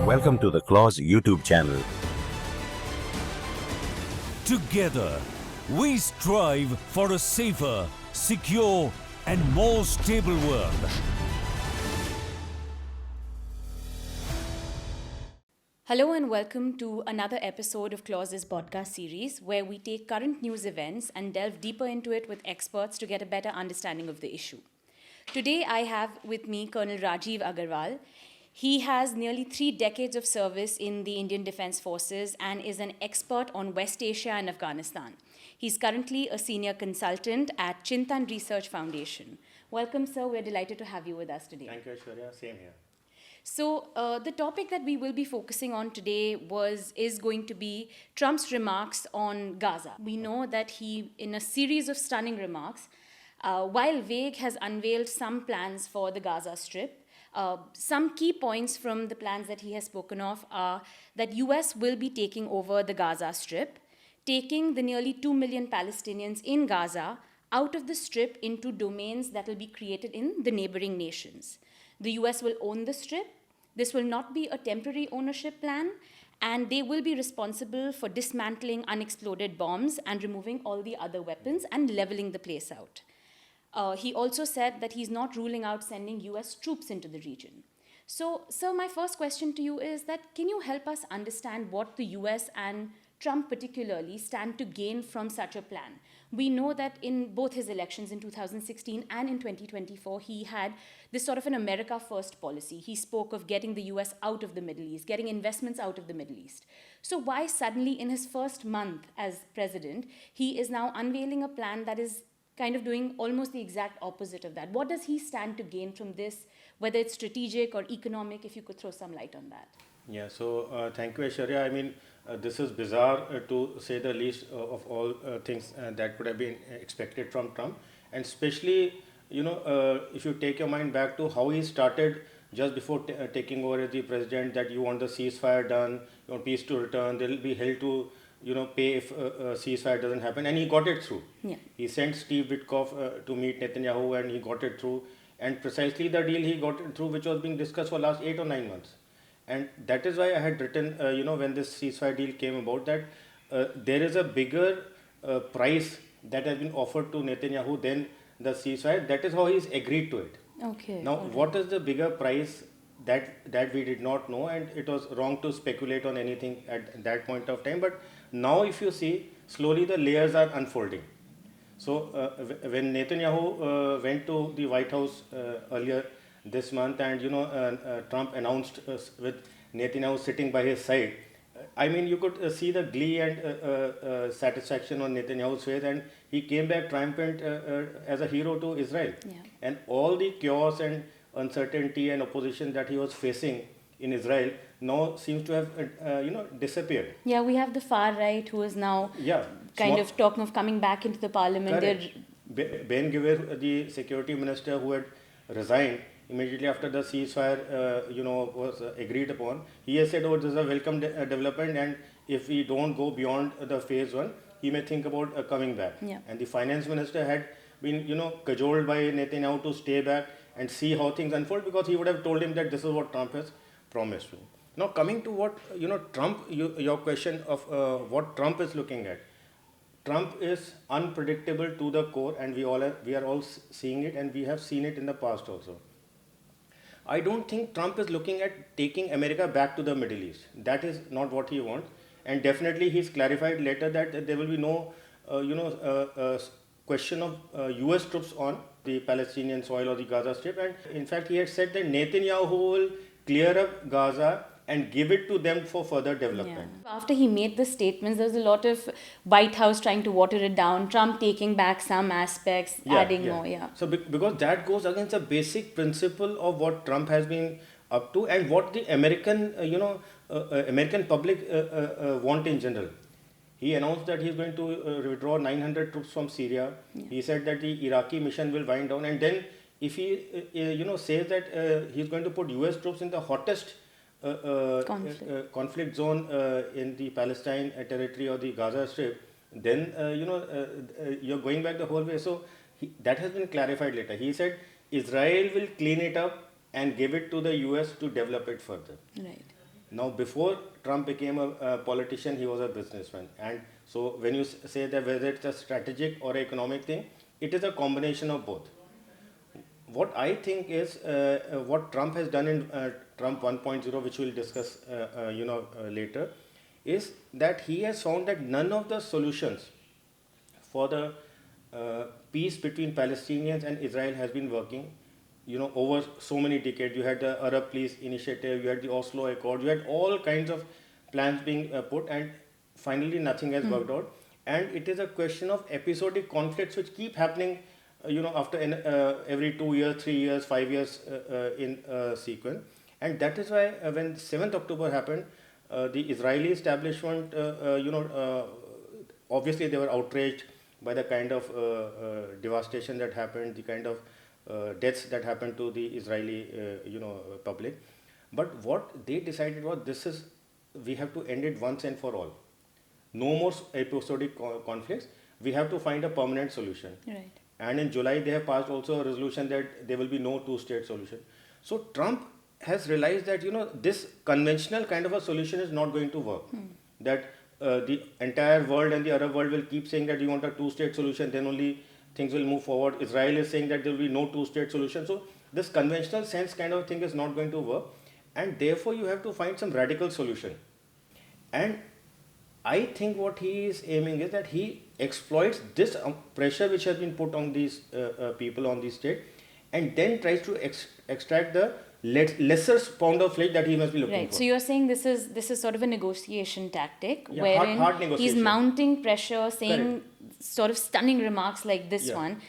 Welcome to the Clause YouTube channel. Together, we strive for a safer, secure, and more stable world. Hello and welcome to another episode of Clause's podcast series, where we take current news events and delve deeper into it with experts to get a better understanding of the issue. Today, I have with me Col Rajeev Agarwal. He has nearly 3 decades of service in the Indian Defence Forces and is an expert on West Asia and Afghanistan. He's currently a senior consultant at Chintan Research Foundation. Welcome, sir. We're delighted to have you with us today. Thank you, Aishwarya. Same here. So the topic that we will be focusing on today is going to be Trump's remarks on Gaza. We know that he, in a series of stunning remarks, while vague, has unveiled some plans for the Gaza Strip. Some key points from the plans that he has spoken of are that US will be taking over the Gaza Strip, taking the nearly 2 million Palestinians in Gaza out of the Strip into domains that will be created in the neighboring nations. The US will own the Strip. This will not be a temporary ownership plan, and they will be responsible for dismantling unexploded bombs and removing all the other weapons and leveling the place out. He also said that he's not ruling out sending US troops into the region. So, sir, my first question to you is that can you help us understand what the US and Trump particularly stand to gain from such a plan? We know that in both his elections in 2016 and in 2024, he had this sort of an America First policy. He spoke of getting the US out of the Middle East, getting investments out of the Middle East. So why suddenly in his first month as president, he is now unveiling a plan that is kind of doing almost the exact opposite of that? What does he stand to gain from this, whether it's strategic or economic, if you could throw some light on that? Yeah, so thank you, Aishwarya. I mean, this is bizarre to say the least of all things that could have been expected from Trump. And especially, if you take your mind back to how he started just before taking over as the president, that you want the ceasefire done, you want peace to return, there will be hell to pay if a ceasefire doesn't happen, and he got it through. Yeah. He sent Steve Witkoff to meet Netanyahu, and he got it through. And precisely the deal he got it through, which was being discussed for last 8 or 9 months. And that is why I had written, when this ceasefire deal came about, that there is a bigger price that has been offered to Netanyahu than the ceasefire. That is how he's agreed to it. Okay. Now, what is the bigger price that we did not know, and it was wrong to speculate on anything at that point of time. But now, if you see, slowly the layers are unfolding. So, when Netanyahu went to the White House earlier this month, and Trump announced with Netanyahu sitting by his side, I mean, you could see the glee and satisfaction on Netanyahu's face, and he came back triumphant as a hero to Israel. Yeah. And all the chaos and uncertainty and opposition that he was facing in Israel now seems to have disappeared. Yeah, we have the far right who is now Small- of talking of coming back into the parliament. Correct. Ben Gvir, the security minister who had resigned immediately after the ceasefire was agreed upon, he has said, this is a welcome development, and if we don't go beyond the phase 1, he may think about coming back. Yeah. And the finance minister had been cajoled by Netanyahu to stay back and see how things unfold, because he would have told him that this is what Trump has promised to. Now, coming to what Trump, your question of what Trump is looking at. Trump is unpredictable to the core, and we are all seeing it, and we have seen it in the past also. I don't think Trump is looking at taking America back to the Middle East. That is not what he wants, and definitely he's clarified later that there will be no question of US troops on the Palestinian soil or the Gaza Strip. And in fact, he had said that Netanyahu will clear up Gaza and give it to them for further development. Yeah. After he made the statements, there was a lot of White House trying to water it down, Trump taking back some aspects, adding more. Yeah. So because that goes against the basic principle of what Trump has been up to and what the American, American public want in general. He announced that he is going to withdraw 900 troops from Syria. Yeah. He said that the Iraqi mission will wind down, and then if he says that he is going to put US troops in the hottest conflict zone in the Palestine territory or the Gaza Strip, then you're going back the whole way. So that has been clarified later. He said Israel will clean it up and give it to the US to develop it further. Right. Now, before Trump became a politician, he was a businessman. And so, when you say that whether it's a strategic or economic thing, it is a combination of both. What I think is what Trump has done in Trump 1.0, which we'll discuss, later, is that he has found that none of the solutions for the peace between Palestinians and Israel has been working. Over so many decades, you had the Arab Peace Initiative, you had the Oslo Accord, you had all kinds of plans being put, and finally nothing has worked out. And it is a question of episodic conflicts which keep happening, after every 2 years, 3 years, 5 years in sequence. And that is why when 7th October happened, the Israeli establishment, obviously they were outraged by the kind of devastation that happened, the kind of deaths that happened to the Israeli, public. But what they decided was we have to end it once and for all. No more episodic conflicts. We have to find a permanent solution. Right. And in July, they have passed also a resolution that there will be no two-state solution. So Trump has realized that, this conventional kind of a solution is not going to work. That the entire world and the Arab world will keep saying that you want a two-state solution, then only things will move forward. Israel is saying that there will be no two-state solution. So this conventional sense kind of thing is not going to work. And therefore, you have to find some radical solution. And I think what he is aiming is that he exploits this pressure which has been put on these people on the state, and then tries to extract the lesser pound of flesh that he must be looking Right. for. So you're saying this is sort of a negotiation tactic, Yeah, wherein hard he's negotiation. mounting pressure, saying sort of stunning remarks like this Yeah. one,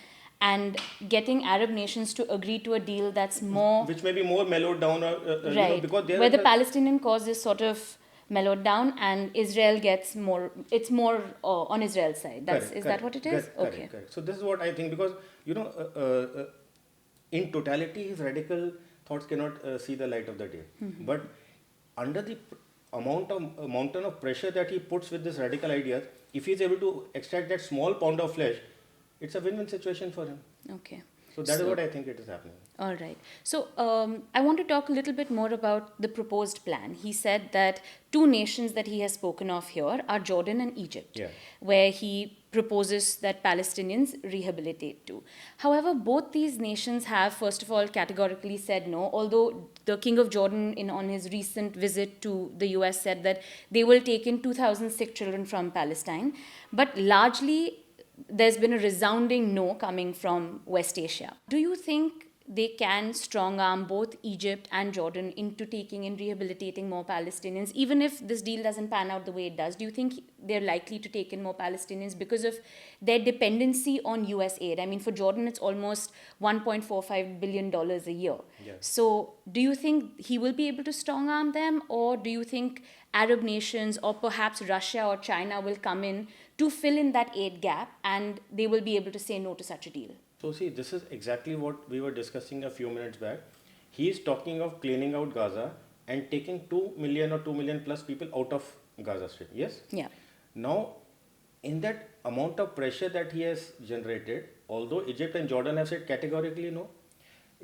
and getting Arab nations to agree to a deal that's more Which may be more mellowed down, right, because there where is the Palestinian cause is sort of mellowed down and Israel gets more. It's more on Israel's side. Is that what it is? Okay. Correct. So this is what I think, because in totality, his radical thoughts cannot see the light of the day. But under the mountain of pressure that he puts with this radical ideas, if he is able to extract that small pound of flesh, it's a win-win situation for him. Okay. So that is what I think it is happening. All right. So I want to talk a little bit more about the proposed plan. He said that two nations that he has spoken of here are Jordan and Egypt, where he proposes that Palestinians rehabilitate to. However, both these nations have, first of all, categorically said no, although the King of Jordan, on his recent visit to the US, said that they will take in 2,000 sick children from Palestine. But largely, there's been a resounding no coming from West Asia. Do you think they can strong arm both Egypt and Jordan into taking and rehabilitating more Palestinians, even if this deal doesn't pan out the way it does? Do you think they're likely to take in more Palestinians because of their dependency on US aid? I mean, for Jordan, it's almost $1.45 billion a year. Yeah. So do you think he will be able to strong arm them, or do you think Arab nations or perhaps Russia or China will come in to fill in that aid gap and they will be able to say no to such a deal? So see, this is exactly what we were discussing a few minutes back. He is talking of cleaning out Gaza and taking 2 million or 2 million plus people out of Gaza Strip. Yes? Yeah. Now, in that amount of pressure that he has generated, although Egypt and Jordan have said categorically no,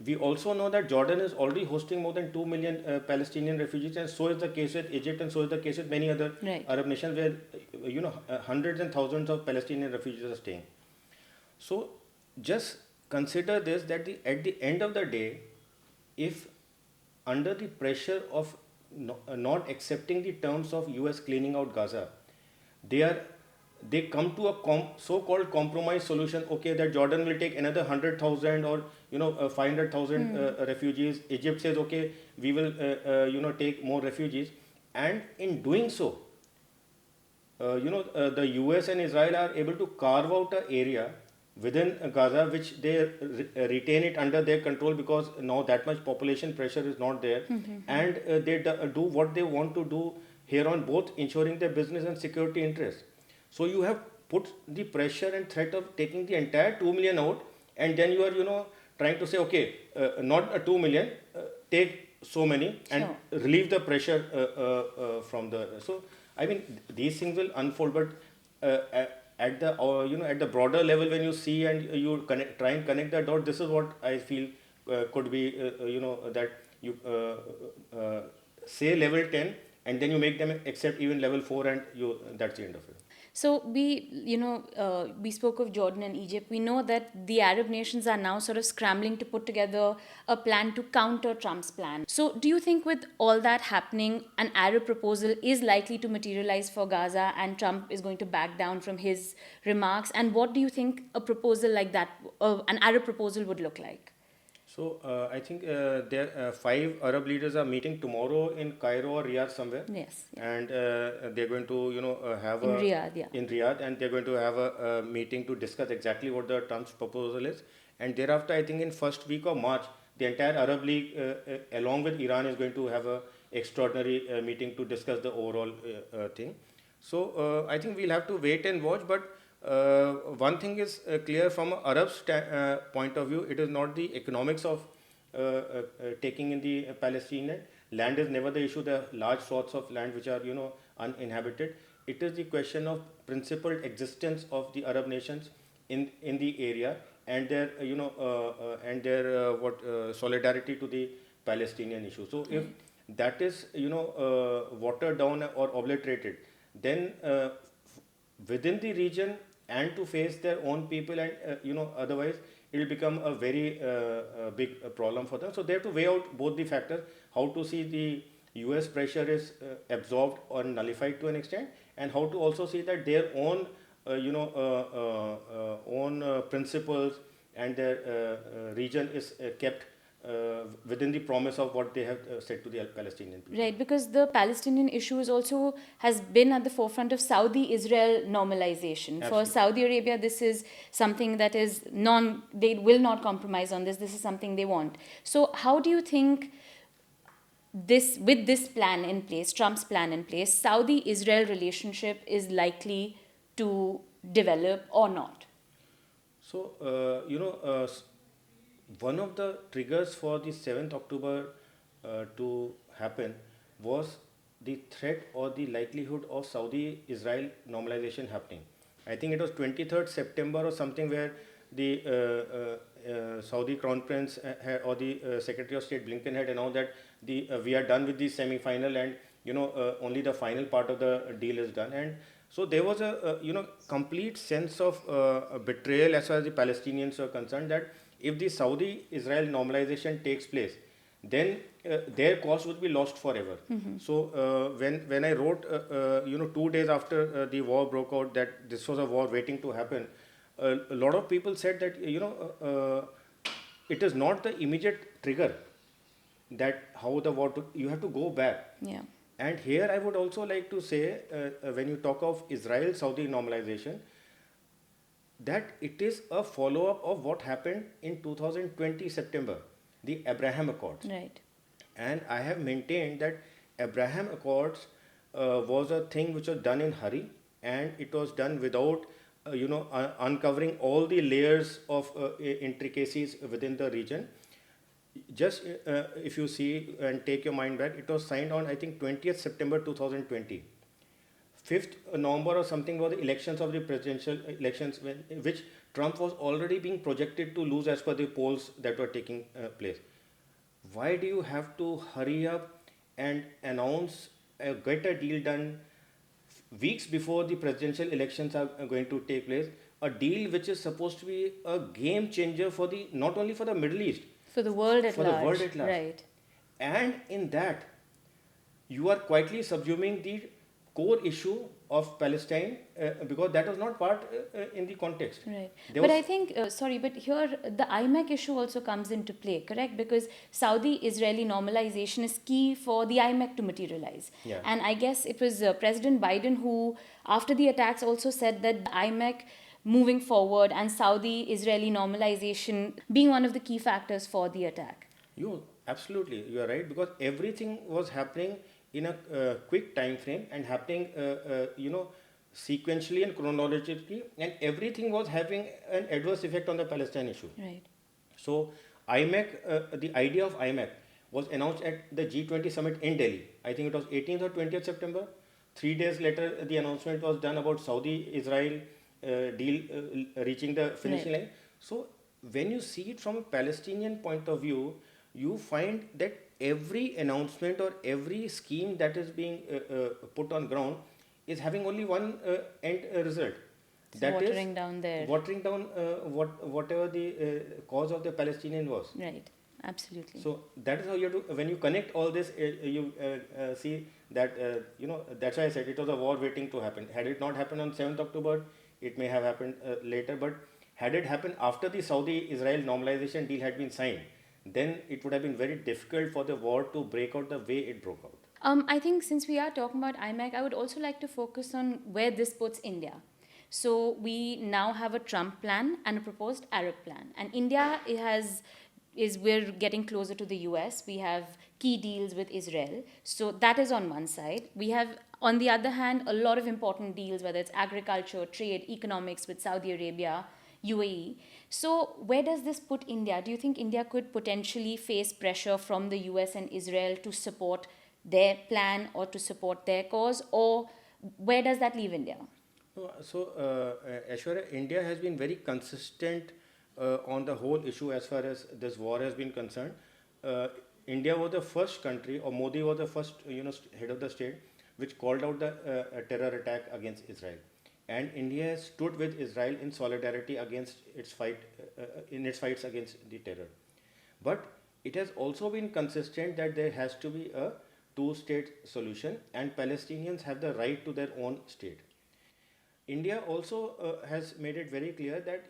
we also know that Jordan is already hosting more than 2 million Palestinian refugees, and so is the case with Egypt, and so is the case with many other Arab nations where hundreds and thousands of Palestinian refugees are staying. So just consider this, that at the end of the day, if under the pressure of not accepting the terms of US cleaning out Gaza, they come to a so-called compromise solution. Okay, that Jordan will take another 100,000 or 500,000 refugees. Egypt says, okay, we will take more refugees, and in doing so, the US and Israel are able to carve out an area within Gaza which they retain it under their control, because now that much population pressure is not there, and they do what they want to do here on, both ensuring their business and security interests. So you have put the pressure and threat of taking the entire 2 million out, and then you are trying to say, okay, not a 2 million, take so many and relieve the pressure from the. So I mean, these things will unfold, but at the at the broader level, when you see and you try and connect the dot, this is what I feel could be that you say level 10, and then you make them accept even level 4, and that's the end of it. So we spoke of Jordan and Egypt. We know that the Arab nations are now sort of scrambling to put together a plan to counter Trump's plan. So do you think with all that happening, an Arab proposal is likely to materialize for Gaza and Trump is going to back down from his remarks? And what do you think a proposal like that, an Arab proposal would look like? So I think there 5 Arab leaders are meeting tomorrow in Cairo or Riyadh somewhere. Yes. And they're going to have In Riyadh, yeah. in Riyadh, and they're going to have a meeting to discuss exactly what the Trump's proposal is. And thereafter, I think in first week of March, the entire Arab League, along with Iran, is going to have a extraordinary meeting to discuss the overall thing. So I think we'll have to wait and watch. But one thing is clear from an Arab point of view, it is not the economics of taking in the Palestinian land is never the issue. The large swaths of land which are uninhabited. It is the question of principled existence of the Arab nations in the area, and their solidarity to the Palestinian issue. So if that is watered down or obliterated, then within the region and to face their own people, and otherwise it will become a very big problem for them. So they have to weigh out both the factors, how to see the US pressure is absorbed or nullified to an extent, and how to also see that their own principles and their region is kept within the promise of what they have said to the Palestinian people. Right, because the Palestinian issue has been at the forefront of Saudi-Israel normalization. Absolutely. For Saudi Arabia, this is something that is they will not compromise on this. This is something they want. So how do you think with this plan in place, Trump's plan in place, Saudi-Israel relationship is likely to develop or not? So, one of the triggers for the 7th October to happen was the threat or the likelihood of Saudi-Israel normalization happening. I think it was 23rd September or something, where the Saudi Crown Prince or the Secretary of State Blinken had announced that we are done with the semi-final, and only the final part of the deal is done. And so there was a complete sense of betrayal as far as the Palestinians are concerned, that if the Saudi-Israel normalization takes place, then their cause would be lost forever. So when I wrote 2 days after the war broke out that this was a war waiting to happen, a lot of people said that it is not the immediate trigger that how the war took. You have to go back. Yeah. And here I would also like to say, when you talk of Israel-Saudi normalization, that it is a follow-up of what happened in 2020 September, the Abraham Accords. Right. And I have maintained that Abraham Accords was a thing which was done in hurry, and it was done without uncovering all the layers of intricacies within the region. Just if you see and take your mind back, it was signed on, I think, 20th September 2020. 5th November or something were the elections of the presidential elections, which Trump was already being projected to lose as per the polls that were taking place. Why do you have to hurry up and announce, get a deal done weeks before the presidential elections are going to take place? A deal which is supposed to be a game changer for not only for the Middle East, For the world at large. the world at large. Right. And in that, you are quietly subsuming the core issue of Palestine, because that was not part in the context. Right. There But was- I think, but here the IMEC issue also comes into play, correct? Because Saudi-Israeli normalization is key for the IMEC to materialize. Yeah. And I guess it was President Biden who, after the attacks, also said that the IMEC moving forward and Saudi-Israeli normalization being one of the key factors for the attack. Absolutely, you are right, because everything was happening in a quick time frame and happening sequentially and chronologically, and everything was having an adverse effect on the Palestine issue. Right. So IMEC, the idea of IMEC was announced at the G20 summit in Delhi. I think it was 18th or 20th September. 3 days later, the announcement was done about Saudi-Israel deal reaching the finishing line. So when you see it from a Palestinian point of view, you find that every announcement or every scheme that is being put on ground is having only one end result. It's That is watering down their watering down whatever the cause of the Palestinian was. right. Absolutely. So that is how you do. When you connect all this, you see that that's why I said it was a war waiting to happen. Had it not happened on 7th October, it may have happened later. But had it happened after the Saudi-Israel normalization deal had been signed, then it would have been very difficult for the war to break out the way it broke out. I think since we are talking about IMAC, I would also like to focus on where this puts India. So we now have a Trump plan and a proposed Arab plan, and India we're getting closer to the US. We have key deals with Israel, so that is on one side. We have, on the other hand, a lot of important deals, whether it's agriculture, trade, economics with Saudi Arabia, UAE. So where does this put India? Do you think India could potentially face pressure from the US and Israel to support their plan or to support their cause, or where does that leave India? Aishwarya, India has been very consistent on the whole issue as far as this war has been concerned. India was the first country, or Modi was the first, head of the state, which called out the terror attack against Israel, and India has stood with Israel in solidarity against its fights against the terror. But it has also been consistent that there has to be a two-state solution, and Palestinians have the right to their own state. India also has made it very clear that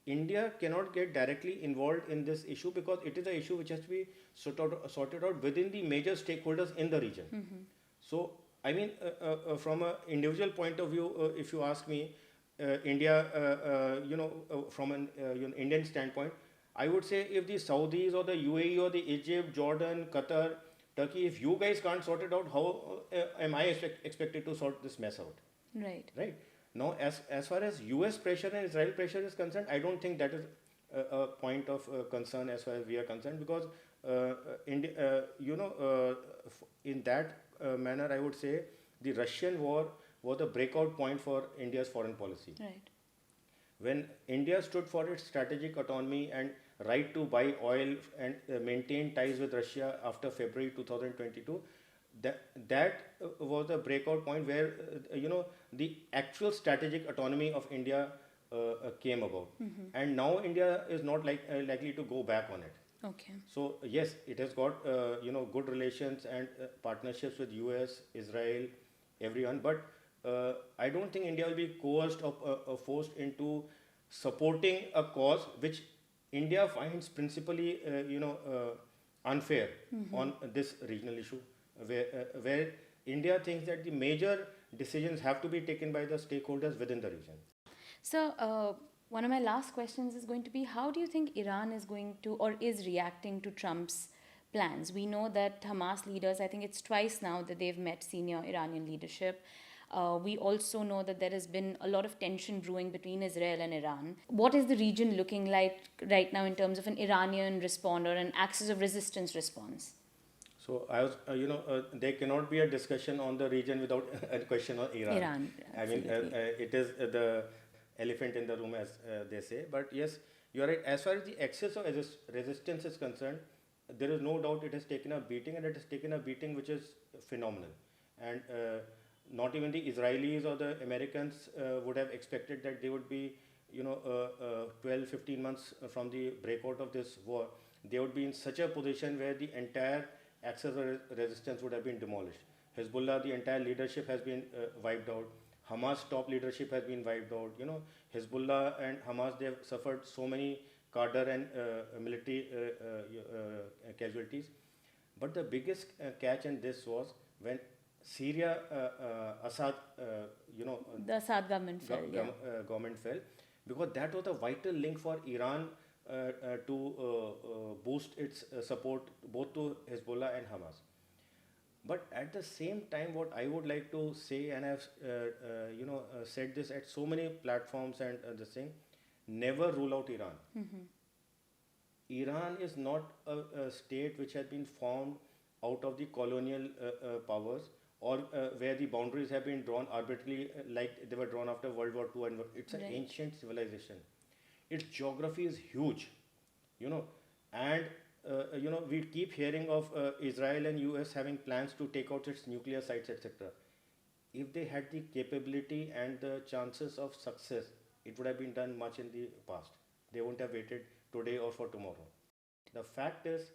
India cannot get directly involved in this issue because it is an issue which has to be sorted out within the major stakeholders in the region. So, I mean, from an individual point of view, if you ask me, India, from an Indian standpoint, I would say if the Saudis or the UAE or the Egypt, Jordan, Qatar, Turkey, if you guys can't sort it out, how am I expected to sort this mess out? Right. Right. Now, as far as US pressure and Israel pressure is concerned, I don't think that is a point of concern as far as we are concerned, because India, in that manner, I would say the Russian war was a breakout point for India's foreign policy. Right. When India stood for its strategic autonomy and right to buy oil and maintain ties with Russia after February 2022, that was a breakout point where the actual strategic autonomy of India came about, and now India is not likely to go back on it. Okay. So yes, it has got good relations and partnerships with US, Israel, everyone, but I don't think India will be coerced or forced into supporting a cause which India finds principally unfair on this regional issue, where India thinks that the major decisions have to be taken by the stakeholders within the region. So, one of my last questions is going to be, how do you think Iran is going to, or is reacting to Trump's plans? We know that Hamas leaders, I think it's twice now that they've met senior Iranian leadership. We also know that there has been a lot of tension brewing between Israel and Iran. What is the region looking like right now in terms of an Iranian response or an axis of resistance response? So I was, there cannot be a discussion on the region without a question on Iran. Iran, I mean, it is the elephant in the room, as they say. But yes, you are right. As far as the axis of resistance is concerned, there is no doubt it has taken a beating, and it has taken a beating which is phenomenal. And not even the Israelis or the Americans would have expected that they would be, 12, 15 months from the breakout of this war, they would be in such a position where the entire axis of resistance would have been demolished. Hezbollah, the entire leadership has been wiped out. Hamas top leadership has been wiped out. Hezbollah and Hamas, they have suffered so many cadre and military casualties. But the biggest catch in this was when Syria, Assad, the Assad government fell. Government fell, because that was a vital link for Iran to boost its support both to Hezbollah and Hamas. But at the same time, what I would like to say, and I've said this at so many platforms and this thing, never rule out Iran. Iran is not a state which has been formed out of the colonial powers, or where the boundaries have been drawn arbitrarily, like they were drawn after World War II. And it's an ancient civilization. Its geography is huge, and we keep hearing of Israel and US having plans to take out its nuclear sites, etc. If they had the capability and the chances of success, it would have been done much in the past. They wouldn't have waited today or for tomorrow. The fact is,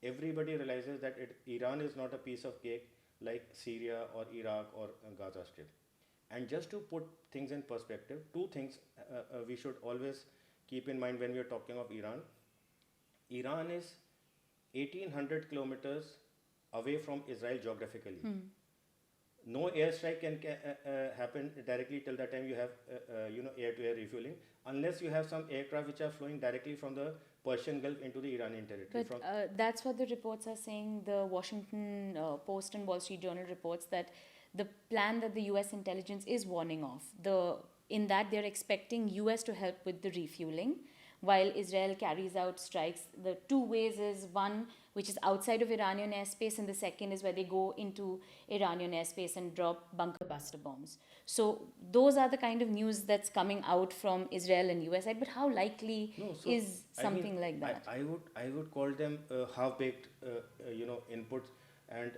everybody realizes that Iran is not a piece of cake like Syria or Iraq or Gaza Strip. And just to put things in perspective, two things we should always keep in mind when we are talking of Iran. Iran is 1800 kilometers away from Israel geographically. No airstrike can happen directly till the time you have air-to-air refueling, unless you have some aircraft which are flowing directly from the Persian Gulf into the Iranian territory. But that's what the reports are saying. The Washington Post and Wall Street Journal reports that the plan that the US intelligence is warning of, in that they're expecting US to help with the refueling, while Israel carries out strikes. The two ways is one which is outside of Iranian airspace, and the second is where they go into Iranian airspace and drop bunker buster bombs. So those are the kind of news that's coming out from Israel and US side. But how likely is something like that? I would call them half-baked inputs, and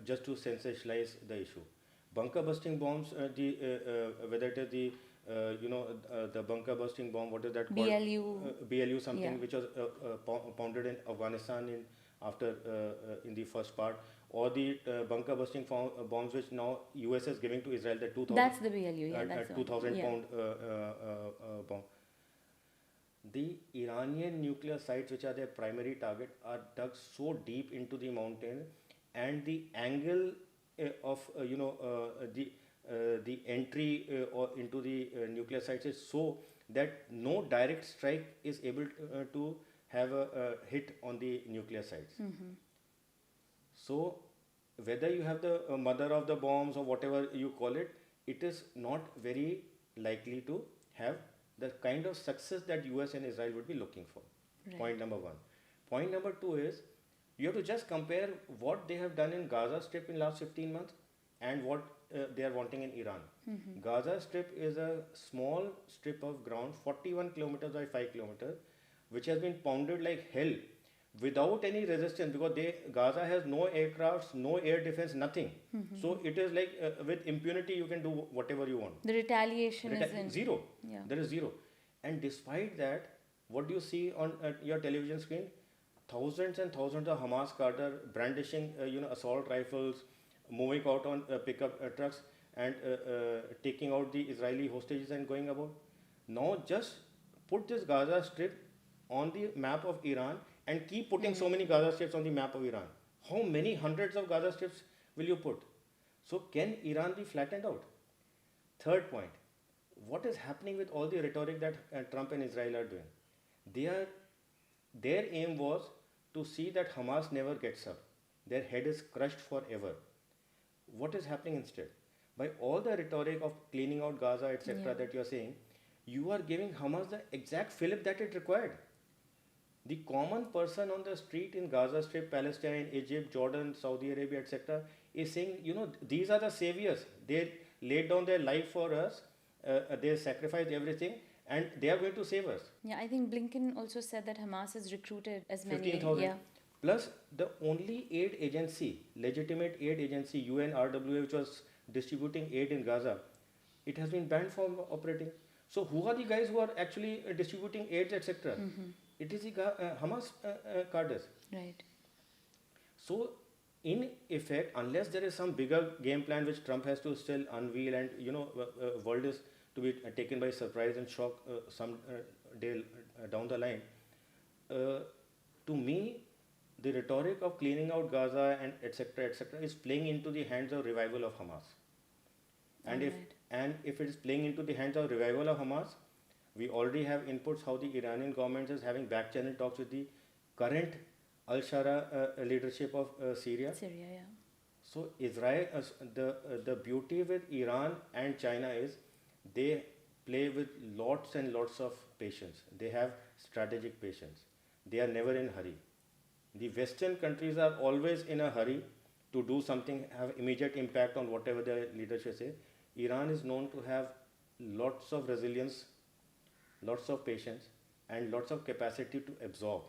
just to sensationalize the issue. Bunker busting bombs, whether it is the bunker busting bomb, what is that called? BLU something, Yeah. which was pounded in Afghanistan in the first part, or the bunker busting bombs which now US is giving to Israel, the 2000. That's the BLU, yeah. That's 2,000 yeah. pound bomb. The Iranian nuclear sites, which are their primary target, are dug so deep into the mountain, and the angle of the entry or into the nuclear sites is so that no direct strike is able to have a hit on the nuclear sites. So whether you have the mother of the bombs or whatever you call it, it is not very likely to have the kind of success that US and Israel would be looking for. Right. Point number one. Point number two is, you have to just compare what they have done in Gaza Strip in last 15 months and what they are wanting in Iran. Gaza Strip is a small strip of ground, 41 kilometers by 5 kilometers, which has been pounded like hell without any resistance, because Gaza has no aircrafts, no air defense, nothing. So it is like with impunity you can do whatever you want. The retaliation is zero. Yeah. There is zero. And despite that, what do you see on your television screen? Thousands and thousands of Hamas cadre brandishing assault rifles, moving out on pickup trucks and taking out the Israeli hostages and going about. Now just put this Gaza Strip on the map of Iran and keep putting so many Gaza Strips on the map of Iran. How many hundreds of Gaza Strips will you put? So can Iran be flattened out? Third point, what is happening with all the rhetoric that Trump and Israel are doing? Their aim was to see that Hamas never gets up. Their head is crushed forever. What is happening instead? By all the rhetoric of cleaning out Gaza, etc., that you are saying, you are giving Hamas the exact fillip that it required. The common person on the street in Gaza Strip, Palestine, Egypt, Jordan, Saudi Arabia, etc., is saying, these are the saviors. They laid down their life for us. They sacrificed everything, and they are going to save us. Yeah, I think Blinken also said that Hamas has recruited as many. 15,000. Yeah. Plus, the only aid agency, legitimate aid agency, UNRWA, which was distributing aid in Gaza, it has been banned from operating. So, who are the guys who are actually distributing aids, etc.? It is the Hamas cadres. Right. So, in effect, unless there is some bigger game plan which Trump has to still unveil, and world is to be taken by surprise and shock some day down the line, to me, the rhetoric of cleaning out Gaza and etc. is playing into the hands of revival of Hamas. And if it is playing into the hands of revival of Hamas, we already have inputs how the Iranian government is having back channel talks with the current Al-Shara leadership of Syria. Syria, yeah. So Israel, the beauty with Iran and China is they play with lots and lots of patience. They have strategic patience. They are never in hurry. The Western countries are always in a hurry to do something, have immediate impact on whatever their leadership say. Iran is known to have lots of resilience, lots of patience, and lots of capacity to absorb.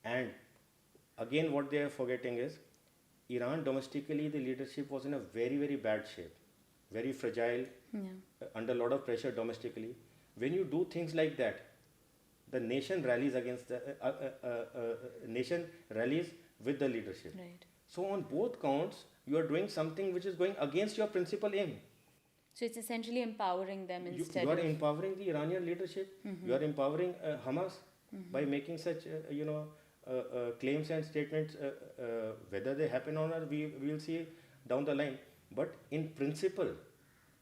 And again, what they are forgetting is Iran domestically, the leadership was in a very, very bad shape, very fragile, under a lot of pressure domestically. When you do things like that, the nation rallies against the nation rallies with the leadership. Right. So on both counts, you are doing something which is going against your principal aim. So it's essentially empowering them instead You are of... empowering the Iranian leadership. You are empowering Hamas by making such claims and statements. Whether they happen or not, we will see down the line. But in principle,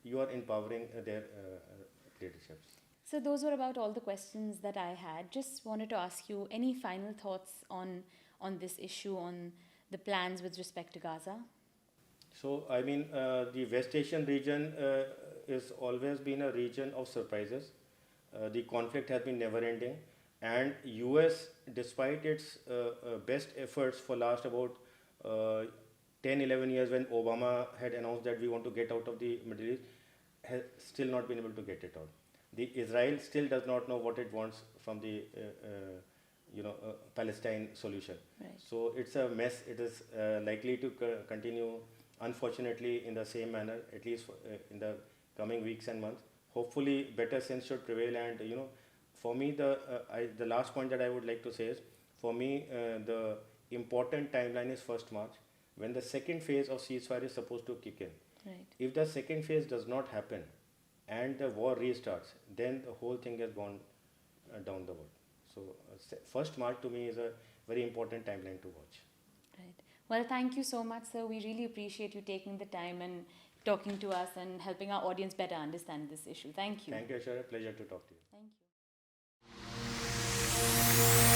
you are empowering their leaderships. So those were about all the questions that I had. Just wanted to ask you any final thoughts on this issue, on the plans with respect to Gaza? So, I mean, the West Asian region is always been a region of surprises. The conflict has been never ending, and US, despite its best efforts for last about 10-11 years, when Obama had announced that we want to get out of the Middle East, has still not been able to get it out. The Israel still does not know what it wants from the Palestine solution. Right. So it's a mess. It is likely to continue, unfortunately, in the same manner, at least in the coming weeks and months. Hopefully, better sense should prevail. And for me, the last point that I would like to say is, for me, the important timeline is 1st March, when the second phase of ceasefire is supposed to kick in. Right. If the second phase does not happen and the war restarts, then the whole thing has gone down the road. So 1st March to me is a very important timeline to watch. Right. Well, thank you so much, sir. We really appreciate you taking the time and talking to us and helping our audience better understand this issue. Thank you. Thank you, Aishwarya. Pleasure to talk to you. Thank you.